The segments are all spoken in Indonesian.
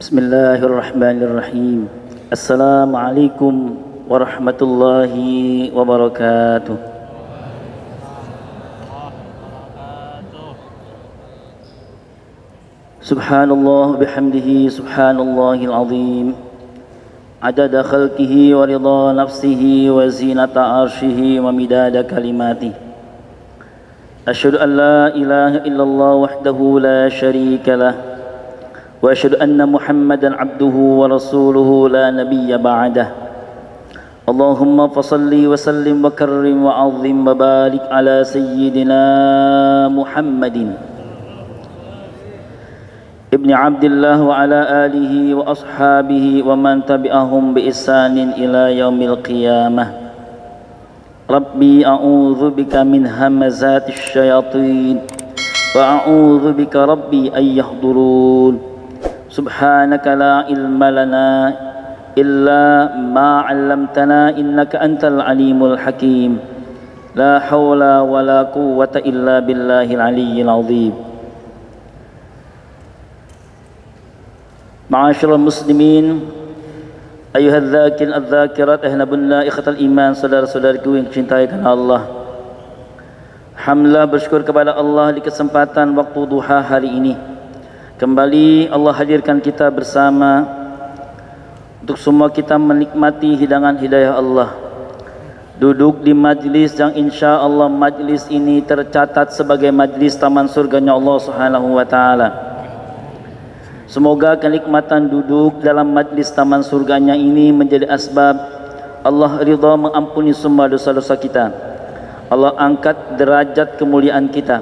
Bismillahirrahmanirrahim. Assalamualaikum warahmatullahi wabarakatuh. Subhanallah bihamdihi subhanallahil azim. Adada khalqihi wa ridha nafsihi wa zinata arshihi wa midada kalimatihi. Asyhadu an la ilaha illallah wahdahu la syarika lah. وأشهد أن محمدًا عبده ورسوله لا نبي بعده. اللهم فصل وسلم وكرم وعظم وبارك على سيدنا محمد ابن عبد الله وعلى آله وأصحابه ومن تبعهم بإحسان إلى يوم القيامة. ربي أعوذ بك من همزات الشياطين وأعوذ بك ربي أن يحضرون. سبحانك لا علم لنا إلا ما علمتنا إنك أنت العليم الحكيم. لا حول ولا قوة إلا بالله العلي العظيم. معاشر المسلمين أيها الذاكرين الذاكرات أهلا بالله إخوة الإيمان saudara-saudariku yang dicintai karena Allah. Alhamdulillah, bersyukur kepada Allah di kesempatan waktu duha hari ini. Kembali Allah hadirkan kita bersama untuk semua kita menikmati hidangan hidayah Allah. Duduk di majlis yang insya Allah majlis ini tercatat sebagai majlis taman surganya Allah Subhanahu wa ta'ala. Semoga kenikmatan duduk dalam majlis taman surganya ini menjadi asbab Allah ridha mengampuni semua dosa-dosa kita. Allah angkat derajat kemuliaan kita.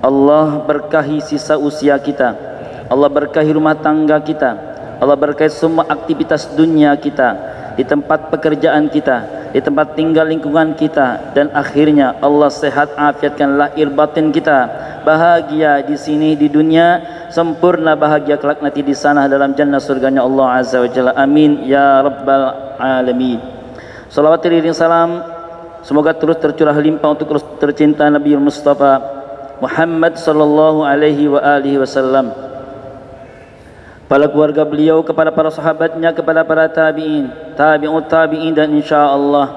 Allah berkahi sisa usia kita. Allah berkahi rumah tangga kita. Allah berkahi semua aktivitas dunia kita, di tempat pekerjaan kita, di tempat tinggal lingkungan kita, dan akhirnya Allah sehat afiatkan lahir batin kita, bahagia di sini di dunia, sempurna bahagia kelak nanti di sana dalam jannah surganya Allah Azza wa Jalla. Amin ya rabbal alamin. Salawat iring salam semoga terus tercurah limpah untuk tercinta Nabi Mustafa Muhammad sallallahu alaihi wa alihi wasallam, kepada keluarga beliau, kepada para sahabatnya, kepada para tabi'in, tabi'ut tabi'in, dan insya-Allah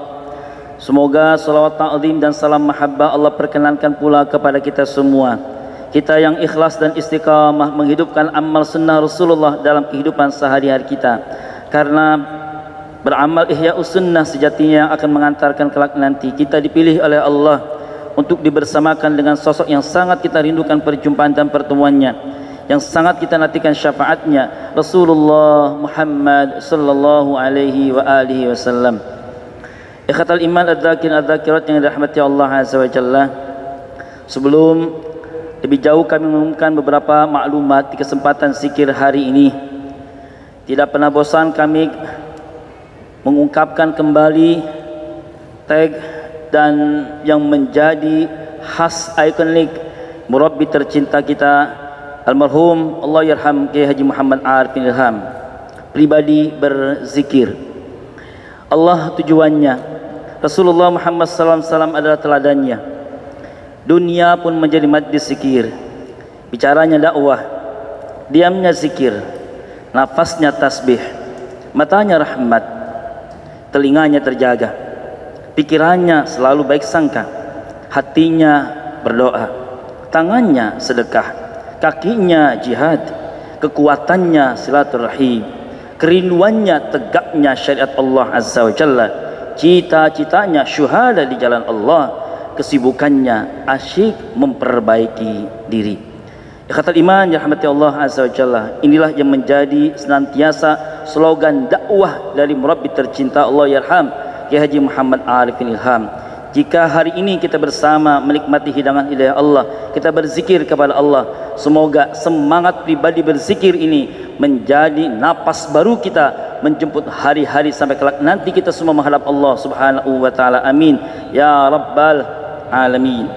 semoga salawat ta'zim dan salam mahabbah Allah perkenankan pula kepada kita semua. Kita yang ikhlas dan istiqamah menghidupkan amal sunnah Rasulullah dalam kehidupan sehari-hari kita. Karena beramal ihya'us sunnah sejatinya akan mengantarkan kelak nanti kita dipilih oleh Allah untuk dibersamakan dengan sosok yang sangat kita rindukan perjumpaan dan pertemuannya, yang sangat kita nantikan syafaatnya, Rasulullah Muhammad sallallahu alaihi wa alihi wasallam. Ikhwatal iman adzakir adzakirat yang dirahmati Allah Azza wa Jalla. Sebelum lebih jauh kami mengumumkan beberapa maklumat di kesempatan zikir hari ini. Tidak pernah bosan kami mengungkapkan kembali tag dan yang menjadi khas ikonik murabbi tercinta kita, almarhum Allah yarham Kiai Haji Muhammad Arifin Ilham, pribadi berzikir. Allah tujuannya, Rasulullah Muhammad SAW adalah teladannya. Dunia pun menjadi majlis zikir. Bicaranya dakwah, diamnya zikir, nafasnya tasbih, matanya rahmat, telinganya terjaga, pikirannya selalu baik sangka, hatinya berdoa, tangannya sedekah, kakinya jihad, kekuatannya silaturahim, kerinduannya tegaknya syariat Allah Azza wa Jalla, cita-citanya syuhada di jalan Allah, kesibukannya asyik memperbaiki diri. Ikhwatal iman yang dirahmati Allah Azza wa Jalla, inilah yang menjadi senantiasa slogan dakwah dari murabbi tercinta Allah yarham Kiai Haji Muhammad Arifin Ilham. Jika hari ini kita bersama menikmati hidangan hidayah Allah, kita berzikir kepada Allah, semoga semangat pribadi berzikir ini menjadi napas baru kita menjemput hari-hari sampai kelak nanti kita semua menghadap Allah Subhanahu wa taala. Amin ya rabbal alamin.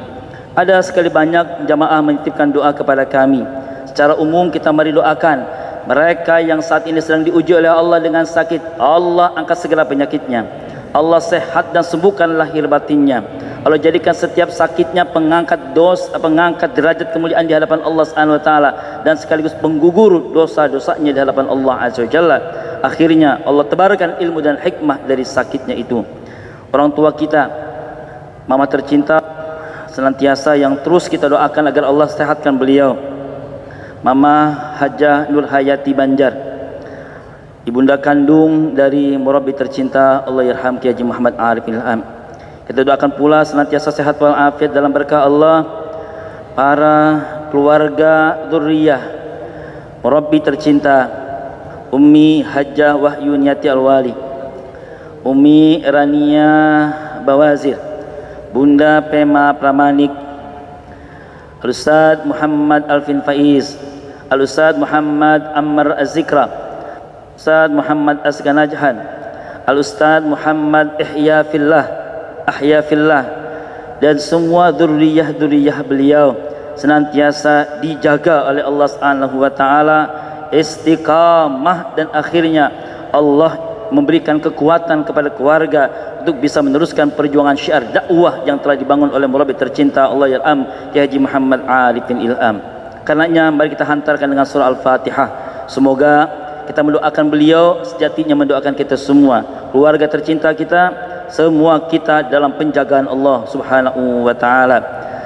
Ada sekali banyak jamaah menitipkan doa kepada kami. Secara umum kita mari doakan mereka yang saat ini sedang diuji oleh Allah dengan sakit, Allah angkat segala penyakitnya, Allah sehat dan sembuhkan lahir batinnya, Allah jadikan setiap sakitnya pengangkat pengangkat derajat kemuliaan di hadapan Allah Subhanahu wa taala, dan sekaligus penggugur dosa-dosanya di hadapan Allah Azza wa Jalla. Akhirnya Allah tebarkan ilmu dan hikmah dari sakitnya itu. Orang tua kita, mama tercinta, senantiasa yang terus kita doakan agar Allah sehatkan beliau, Mama Hajah Nur Hayati Banjar, ibunda kandung dari murabbi tercinta Allah yarham Kiai Haji Muhammad Arif Ilham. Kita doakan pula senantiasa sehat walafiat dalam berkah Allah para keluarga dzurriyyah murabbi tercinta Ummi Hajah Wahyuniati Alwali, Ummi Rania Bawazir, Bunda Pema Pramanik, Al-Ustaz Muhammad Alvin Faiz, Al-Ustaz Muhammad Ammar Az-Zikra, Ustaz Muhammad Asganajhan, Al-Ustaz Muhammad Ihya Fillah, dan semua dzurriyyah beliau senantiasa dijaga oleh Allah Subhanahu wa taala, istiqamah, dan akhirnya Allah memberikan kekuatan kepada keluarga untuk bisa meneruskan perjuangan syiar dakwah yang telah dibangun oleh murabbi tercinta Allah yarham Kiai Haji Muhammad Arifin Ilham. Karenanya mari kita hantarkan dengan surah Al-Fatihah. Semoga kita mendoakan beliau sejatinya mendoakan kita semua, keluarga tercinta kita, semua kita dalam penjagaan Allah Subhanahu wa taala.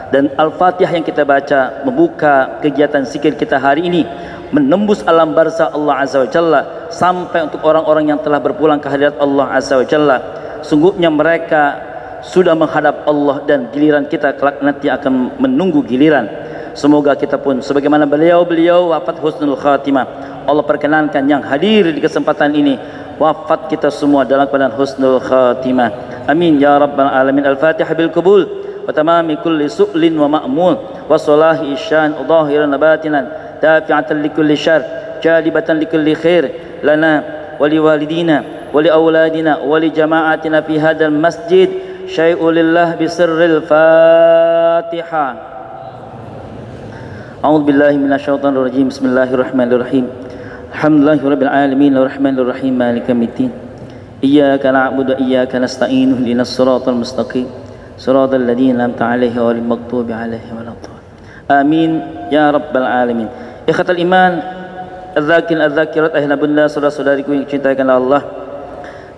Dan Al-Fatihah yang kita baca membuka kegiatan zikir kita hari ini, menembus alam barzah Allah Azza wa Jalla sampai untuk orang-orang yang telah berpulang ke hadirat Allah Azza wa Jalla. Sungguhnya mereka sudah menghadap Allah dan giliran kita kelak nanti akan menunggu giliran. Semoga kita pun sebagaimana beliau wafat husnul khatimah, Allah perkenankan yang hadir di kesempatan ini wafat kita semua dalam keadaan husnul khatimah. Amin ya rabbal alamin. Al-Fatihah bil qabul wa tamami kulli su'lin wa ma'mul wa salahi isyan dhahiran batinan dafi'atan likulli syarr jalibatan likulli khair lana wa liwalidina wa liauladina wa li jama'atina fi hadzal masjid syai'un lillah bi sirril Fatihah. A'udzu billahi minasyaitonir rajim. Bismillahirrahmanirrahim. Alhamdulillahirabbil alamin arrahmanir rahim maliki yaumiddin. Iyyaka na'budu wa iyyaka nasta'in ihdinas siratal mustaqim siratal ladzina an'amta 'alaihim ghairil maghdubi 'alaihim waladdallin. Amin ya rabbal alamin. Ikhwatal iman, adzakirat ahla bunda, saudara-saudariku yang dicintai Allah.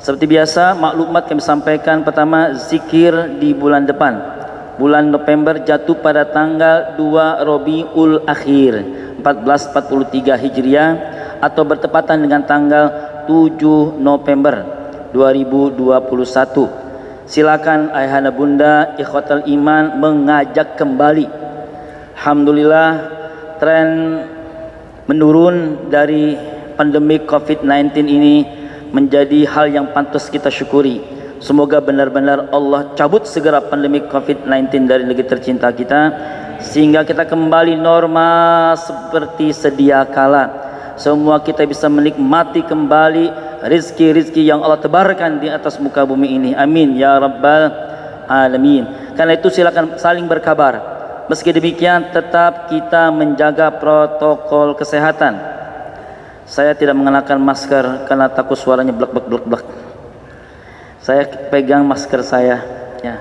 Seperti biasa maklumat kami sampaikan. Pertama, zikir di bulan depan, bulan November, jatuh pada tanggal 2 Rabiul Akhir 1443 Hijriah atau bertepatan dengan tanggal 7 November 2021. Silakan ayahanda bunda ikhwatal iman mengajak kembali. Alhamdulillah tren menurun dari pandemi COVID-19 ini menjadi hal yang pantas kita syukuri. Semoga benar-benar Allah cabut segera pandemi COVID-19 dari negeri tercinta kita, sehingga kita kembali normal seperti sedia kala. Semua kita bisa menikmati kembali rizki-rizki yang Allah tebarkan di atas muka bumi ini. Amin ya rabbal alamin. Karena itu silakan saling berkabar. Meski demikian tetap kita menjaga protokol kesehatan. Saya tidak mengenakan masker karena takut suaranya blek. Saya pegang masker saya ya.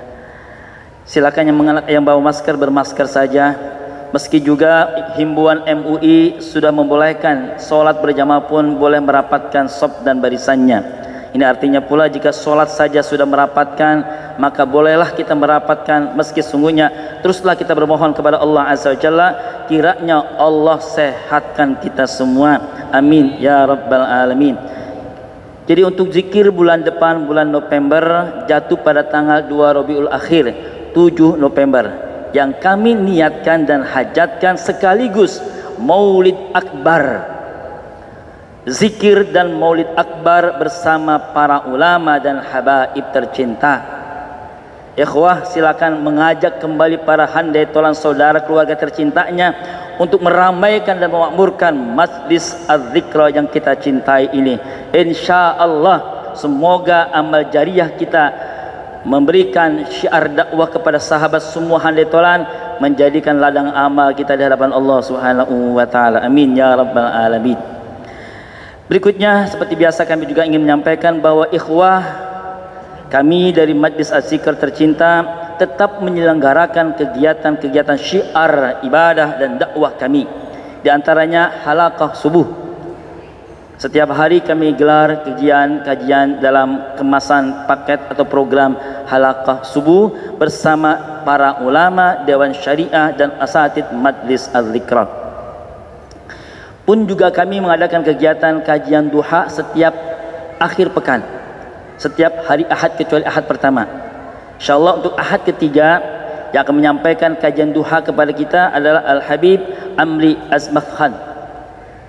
Silakan yang bawa masker bermasker saja. Meski juga himbauan MUI sudah membolehkan sholat berjamaah pun boleh merapatkan shaf dan barisannya. Ini artinya pula jika sholat saja sudah merapatkan, maka bolehlah kita merapatkan. Meski sungguhnya teruslah kita bermohon kepada Allah Azza wa Jalla, kiranya Allah sehatkan kita semua. Amin ya rabbal alamin. Jadi untuk zikir bulan depan, bulan November, jatuh pada tanggal 2 Rabiul Akhir 7 November, yang kami niatkan dan hajatkan sekaligus Maulid Akbar, zikir dan Maulid Akbar bersama para ulama dan habaib tercinta. Ikhwah, silakan mengajak kembali para handai tolan saudara keluarga tercintanya untuk meramaikan dan memakmurkan majlis az-zikra yang kita cintai ini. Insya Allah semoga amal jariah kita memberikan syiar dakwah kepada sahabat semua handai tolan, menjadikan ladang amal kita di hadapan Allah Subhanahu wa taala. Amin ya rabbal alamin. Berikutnya seperti biasa kami juga ingin menyampaikan bahwa ikhwah kami dari Majlis Az-Zikr tercinta tetap menyelenggarakan kegiatan-kegiatan syiar ibadah dan dakwah kami, di antaranya halaqah subuh. Setiap hari kami gelar kajian dalam kemasan paket atau program halaqah subuh bersama para ulama, dewan syariah dan asatidz majlis al-zikra. Pun juga kami mengadakan kegiatan kajian duha setiap akhir pekan, setiap hari Ahad kecuali Ahad pertama. InsyaAllah untuk Ahad ketiga yang akan menyampaikan kajian duha kepada kita adalah Al-Habib Amri Azmah Khan.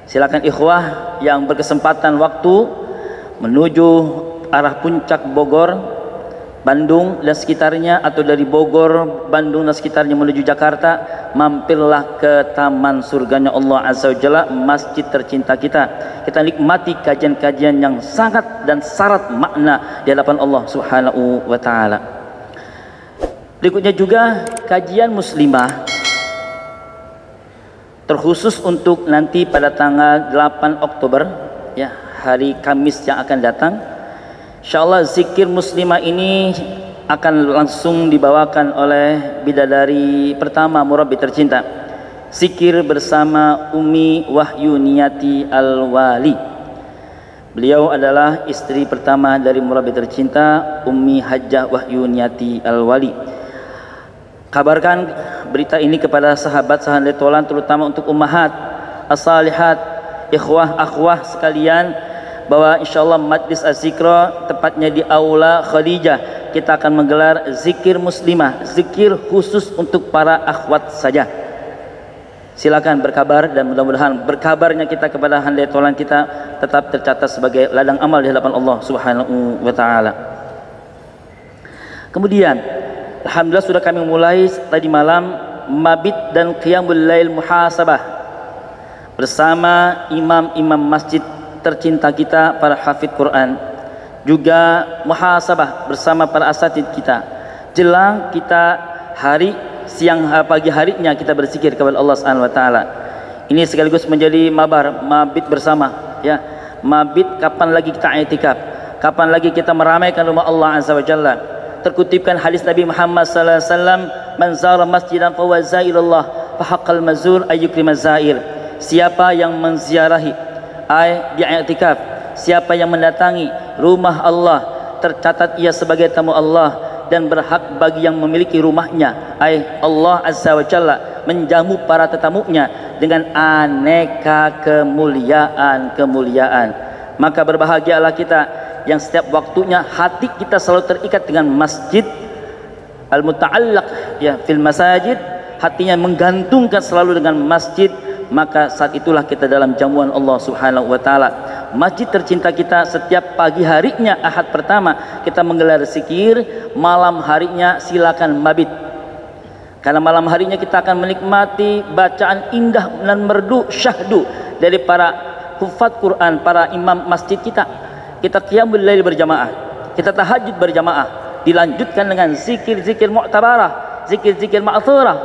Silakan ikhwah yang berkesempatan waktu menuju arah puncak Bogor, Bandung dan sekitarnya, atau dari Bogor, Bandung dan sekitarnya menuju Jakarta, mampirlah ke taman surganya Allah Azza wa Jalla, masjid tercinta kita. Kita nikmati kajian-kajian yang sangat dan syarat makna di hadapan Allah Subhanahu wa taala. Berikutnya juga kajian muslimah terkhusus untuk nanti pada tanggal 8 Oktober ya, hari Kamis yang akan datang. Insyaallah zikir muslimah ini akan langsung dibawakan oleh bidadari pertama murabbi tercinta, zikir bersama Umi Wahyuniati Al-Wali. Beliau adalah istri pertama dari murabbi tercinta Umi Hajjah Wahyuniati Al-Wali. Kabarkan berita ini kepada sahabat-sahabat tolan, terutama untuk ummahat as-salihat, ikhwah akhwah sekalian, bahwa insyaallah majlis az-zikra tepatnya di Aula Khadijah kita akan menggelar zikir muslimah, zikir khusus untuk para akhwat saja. Silakan berkabar, dan mudah-mudahan berkabarnya kita kepada handai tolan kita tetap tercatat sebagai ladang amal di hadapan Allah Subhanahu wa taala. Kemudian alhamdulillah sudah kami mulai tadi malam mabit dan qiyamul lail muhasabah bersama imam-imam masjid tercinta kita, para hafidz Quran, juga muhasabah bersama para asatidz kita. Jelang kita pagi harinya kita berzikir kepada Allah Subhanahu wa taala. Ini sekaligus menjadi mabit bersama ya. Mabit kapan lagi kita i'tikaf? Kapan lagi kita meramaikan rumah Allah Azza wa Jalla? Terkutipkan hadis Nabi Muhammad sallallahu alaihi wasallam, man zara masjidan fa huwa zairullah fa haqqal mazur ayyukrim zair. Siapa yang menziarahi di i'tikaf, siapa yang mendatangi rumah Allah, tercatat ia sebagai tamu Allah, dan berhak bagi yang memiliki rumahnya, Allah Azza wa Jalla menjamu para tetamunya dengan aneka kemuliaan. Maka berbahagialah kita yang setiap waktunya hati kita selalu terikat dengan masjid, al-muta'allaq ya fil masajid, hatinya menggantungkan selalu dengan masjid. Maka saat itulah kita dalam jamuan Allah Subhanahu wa taala. Masjid tercinta kita setiap pagi harinya Ahad pertama kita menggelar zikir, malam harinya silakan mabit. Karena malam harinya kita akan menikmati bacaan indah dan merdu syahdu dari para hufaz Quran, para imam masjid kita. Kita qiyamul lail berjamaah, kita tahajud berjamaah, dilanjutkan dengan zikir-zikir mu'tabarah, zikir-zikir ma'thurah,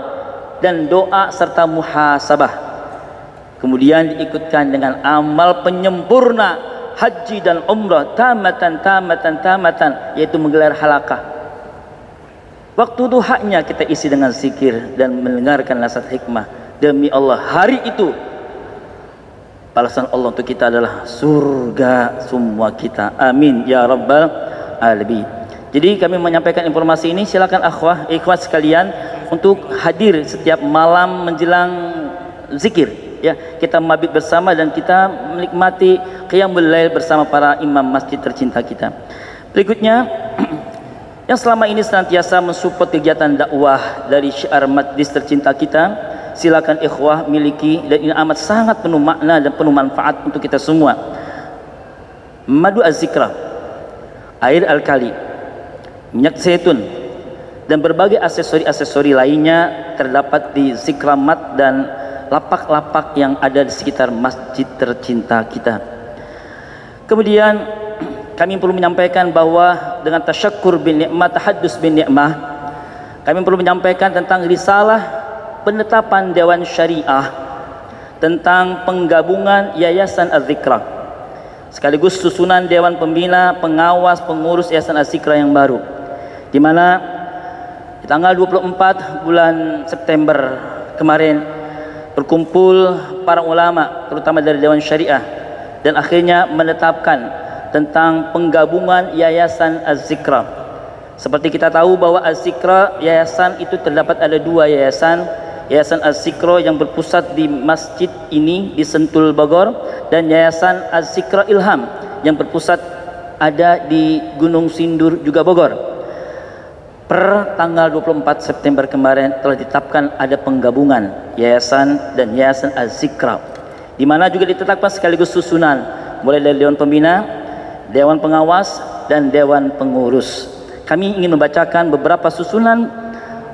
dan doa serta muhasabah. Kemudian diikutkan dengan amal penyempurna haji dan umrah tamatan, yaitu menggelar halaqah. Waktu duhanya kita isi dengan zikir dan mendengarkan nasihat hikmah. Demi Allah, hari itu balasan Allah untuk kita adalah surga semua kita. Amin ya rabbal alamin. Jadi kami menyampaikan informasi ini, silakan ikhwah sekalian untuk hadir setiap malam menjelang zikir ya. Kita mabit bersama dan kita menikmati qiyamul lail bersama para imam masjid tercinta kita. Berikutnya yang selama ini senantiasa mensupport kegiatan dakwah dari syiar majlis tercinta kita, silakan ikhwah miliki, dan ini amat sangat penuh makna dan penuh manfaat untuk kita semua. Madu az-zikra, air alkali, minyak zaitun, dan berbagai aksesori-aksesori lainnya terdapat di zikramat dan lapak-lapak yang ada di sekitar masjid tercinta kita. Kemudian kami perlu menyampaikan bahwa dengan tasyakkur bin ni'mah, tahaddus bin ni'mah, kami perlu menyampaikan tentang risalah penetapan Dewan Syariah tentang penggabungan Yayasan Az-Zikra, sekaligus susunan Dewan Pembina, Pengawas, Pengurus Yayasan Az-Zikra yang baru, di mana Di tanggal 24 bulan September kemarin berkumpul para ulama terutama dari Dewan Syariah dan akhirnya menetapkan tentang penggabungan Yayasan Az-Zikra. Seperti kita tahu bahwa Az-Zikra yayasan itu terdapat ada dua yayasan. Yayasan Az-Zikra yang berpusat di masjid ini di Sentul Bogor dan Yayasan Az-Zikra Ilham yang berpusat ada di Gunung Sindur juga Bogor. Per tanggal 24 September kemarin telah ditetapkan ada penggabungan yayasan dan Yayasan Az-Zikra, di mana juga ditetapkan sekaligus susunan mulai dari Dewan Pembina, Dewan Pengawas dan Dewan Pengurus. Kami ingin membacakan beberapa susunan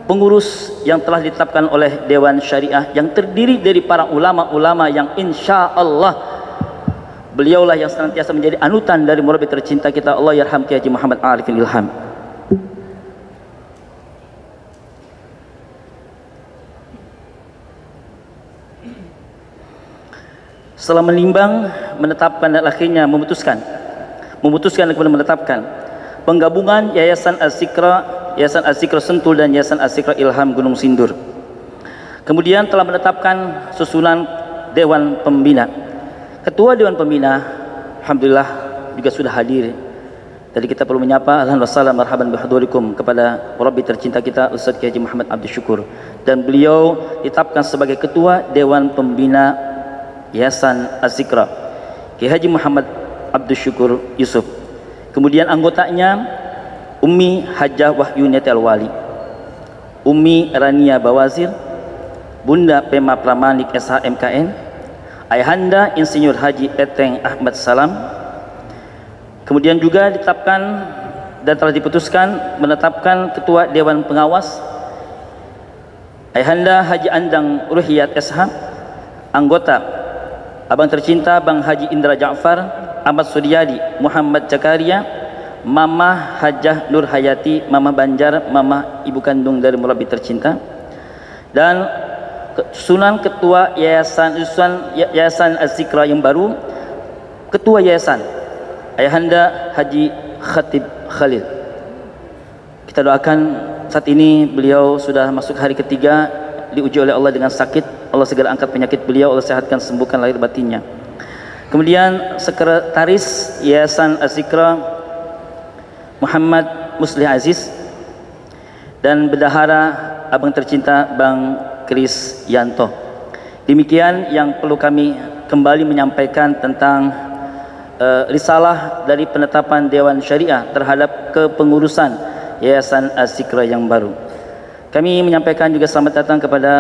pengurus yang telah ditetapkan oleh Dewan Syariah yang terdiri dari para ulama-ulama yang insya Allah beliaulah yang senantiasa menjadi anutan dari murabbi tercinta kita, Allah yarham Kiai Haji Muhammad Arifin Ilham. Setelah menimbang, menetapkan dan akhirnya memutuskan dan kemudian menetapkan penggabungan Yayasan Az-Zikra Sentul dan Yayasan Az-Zikra Ilham Gunung Sindur. Kemudian telah menetapkan susunan Dewan Pembina. Ketua Dewan Pembina alhamdulillah juga sudah hadir. Tadi kita perlu menyapa alhamdulillah marhaban bihudurikum kepada Rabbi tercinta kita Ustaz Kiai Haji Muhammad Abdul Syukur, dan beliau ditetapkan sebagai ketua Dewan Pembina Yayasan Az-Zikra Kiai Haji Muhammad Abdul Syukur Yusuf. Kemudian anggotanya Ummi Hajjah Wahyuniati Al-Wali, Ummi Rania Bawazir, Bunda Pema Pramanik SHMKN, Ayahanda Insinyur Haji Eteng Ahmad Salam. Kemudian juga ditetapkan dan telah diputuskan menetapkan ketua Dewan Pengawas Ayahanda Haji Andang Ruhiyat SH, anggota Abang tercinta Bang Haji Indra Ja'far, Ahmad Suryadi, Muhammad Zakaria, Mama Hajah Nur Hayati, Mama Banjar, Mama ibu kandung dari murabbi tercinta, dan susunan ketua Yayasan Az-Zikra yang baru, ketua yayasan Ayahanda Haji Khatib Khalil. Kita doakan, saat ini beliau sudah masuk hari ketiga diuji oleh Allah dengan sakit. Allah segera angkat penyakit beliau, Allah sehatkan, sembuhkan lahir batinnya. Kemudian sekretaris Yayasan Az-Zikra Muhammad Muslih Aziz, dan bendahara abang tercinta Bang Kris Yanto. Demikian yang perlu kami kembali menyampaikan tentang risalah dari penetapan Dewan Syariah terhadap kepengurusan Yayasan Az-Zikra yang baru. Kami menyampaikan juga selamat datang kepada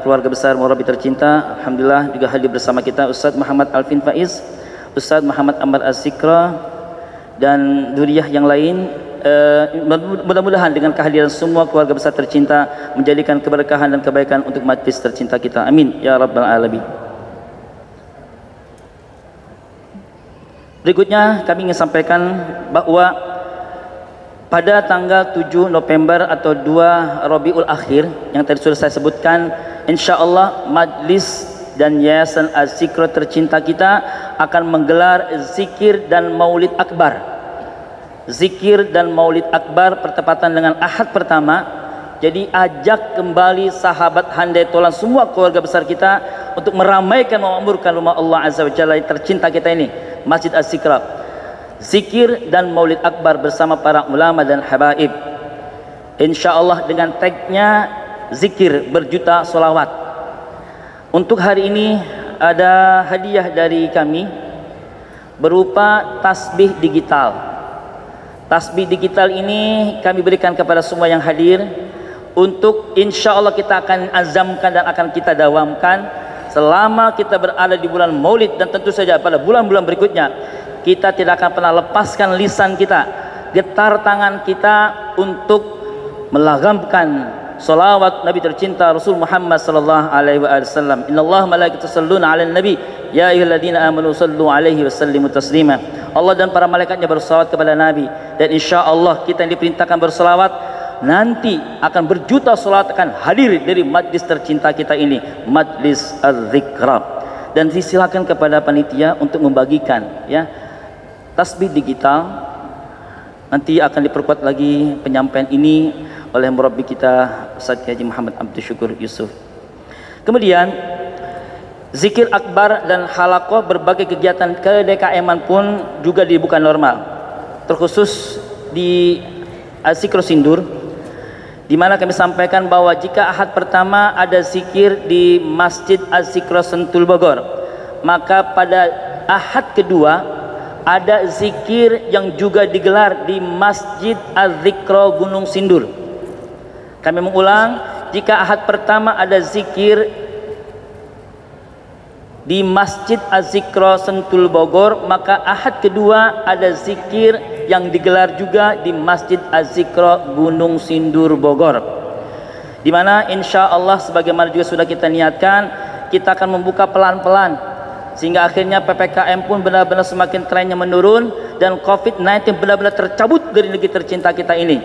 keluarga besar murabbi tercinta. Alhamdulillah juga hadir bersama kita Ustaz Muhammad Alvin Faiz, Ustaz Muhammad Amar Az-Zikra, dan duriyah yang lain. Mudah-mudahan dengan kehadiran semua keluarga besar tercinta menjadikan keberkahan dan kebaikan untuk majlis tercinta kita. Amin ya rabbal alamin. Berikutnya kami ingin sampaikan bahwa pada tanggal 7 November atau 2 Rabiul Akhir yang tadi sudah saya sebutkan, insya Allah majlis dan Yayasan Az-Zikra tercinta kita akan menggelar zikir dan maulid akbar. Zikir dan maulid akbar bertepatan dengan Ahad pertama. Jadi ajak kembali sahabat handai tolan semua keluarga besar kita untuk meramaikan, memakmurkan rumah Allah Azza wa Jalla yang tercinta kita ini, Masjid Az-Zikra. Zikir dan maulid akbar bersama para ulama dan habaib, insya Allah dengan tagnya zikir berjuta solawat. Untuk hari ini ada hadiah dari kami berupa tasbih digital. Tasbih digital ini kami berikan kepada semua yang hadir untuk insya Allah kita akan azamkan dan akan kita dawamkan selama kita berada di bulan maulid, dan tentu saja pada bulan-bulan berikutnya kita tidak akan pernah lepaskan lisan kita, getar tangan kita untuk melagamkan salawat Nabi tercinta Rasul Muhammad sallallahu alaihi wasallam. Innallaha malaikatahu yusholluna 'alan nabi ya ayyuhalladzina amanu shallu 'alaihi wasallimu taslima. Allah dan para malaikatnya bersalawat kepada Nabi, dan insya Allah kita yang diperintahkan bersalawat nanti akan berjuta salawat akan hadir dari majlis tercinta kita ini, Majlis Az-Zikra. Dan disilakan kepada panitia untuk membagikan ya tasbih digital. Nanti akan diperkuat lagi penyampaian ini oleh murabbi kita Ustaz Haji Muhammad Abdul Syukur Yusuf. Kemudian zikir akbar dan halaqah berbagai kegiatan ke-DKM pun juga dibuka normal, terkhusus di Zikro Sindur, di mana kami sampaikan bahwa jika ahad pertama ada zikir di Masjid Az-Zikro Sentul Bogor, maka pada ahad kedua ada zikir yang juga digelar di Masjid Az-Zikro Gunung Sindur. Kami mengulang, jika ahad pertama ada zikir di Masjid Az-Zikro Sentul Bogor, maka ahad kedua ada zikir yang digelar juga di Masjid Az-Zikro Gunung Sindur Bogor, di mana insya Allah sebagaimana juga sudah kita niatkan, kita akan membuka pelan-pelan sehingga akhirnya PPKM pun benar-benar semakin trennya menurun dan COVID-19 benar-benar tercabut dari negeri tercinta kita ini.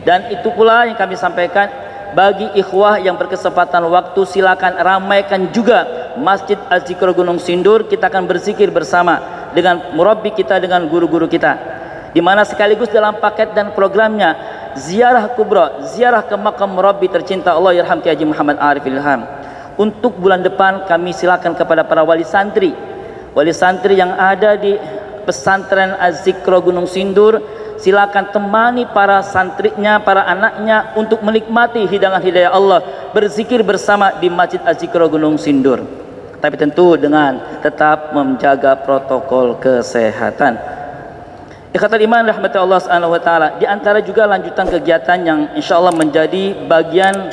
Dan itu pula yang kami sampaikan, bagi ikhwah yang berkesempatan waktu silakan ramaikan juga Masjid Az-Zikro Gunung Sindur. Kita akan berzikir bersama dengan murabbi kita, dengan guru-guru kita, di mana sekaligus dalam paket dan programnya ziarah kubra, ziarah ke makam murabbi tercinta Allah yarham Haji Muhammad Arif Ilham. Untuk bulan depan kami silakan kepada para wali santri yang ada di pesantren Az-Zikro Gunung Sindur, silakan temani para santrinya, para anaknya untuk menikmati hidangan hidayah Allah, berzikir bersama di Masjid Az-Zikro Gunung Sindur, tapi tentu dengan tetap menjaga protokol kesehatan. Ikhwatul iman rahmati Allah subhanahu wa ta'ala, di antara juga lanjutan kegiatan yang insya Allah menjadi bagian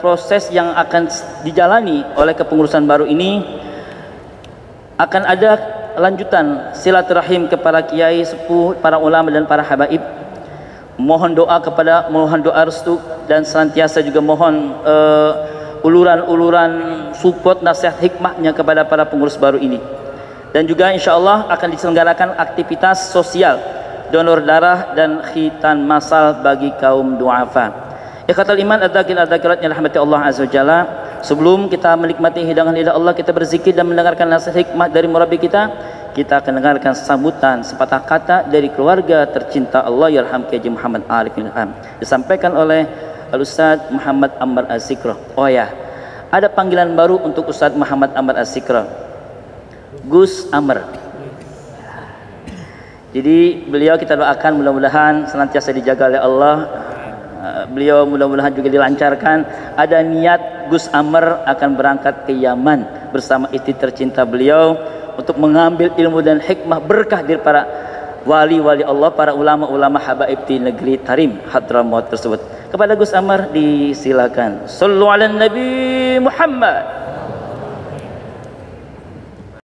proses yang akan dijalani oleh kepengurusan baru ini, akan ada lanjutan silaturahim kepada kiai sepuh, para ulama dan para habaib. Mohon doa restu dan senantiasa juga mohon uluran-uluran support nasihat hikmahnya kepada para pengurus baru ini. Dan juga insya Allah akan diselenggarakan aktivitas sosial donor darah dan khitan masal bagi kaum duafa. Ikhwatul iman adzakir-adzakirat yang rahmati Allah azza wajalla, sebelum kita menikmati hidangan lidah Allah, kita berzikir dan mendengarkan nasihat hikmah dari murabbi kita. Kita akan dengarkan sambutan sepatah kata dari keluarga tercinta Allah yarham Haji Muhammad Arif Ilham, disampaikan oleh Al-Ustaz Muhammad Amr Az-Zikro. Oh ya, ada panggilan baru untuk Ustaz Muhammad Amr Az-Zikro, Gus Amr. Jadi beliau kita doakan mudah-mudahan senantiasa dijaga oleh Allah. Beliau mudah-mudahan juga dilancarkan. Ada niat Gus Amr akan berangkat ke Yaman bersama istri tercinta beliau untuk mengambil ilmu dan hikmah berkah dari para wali-wali Allah, para ulama-ulama habaib di negeri Tarim Hadramaut tersebut. Kepada Gus Amr disilakan. Sallu ala Nabi Muhammad.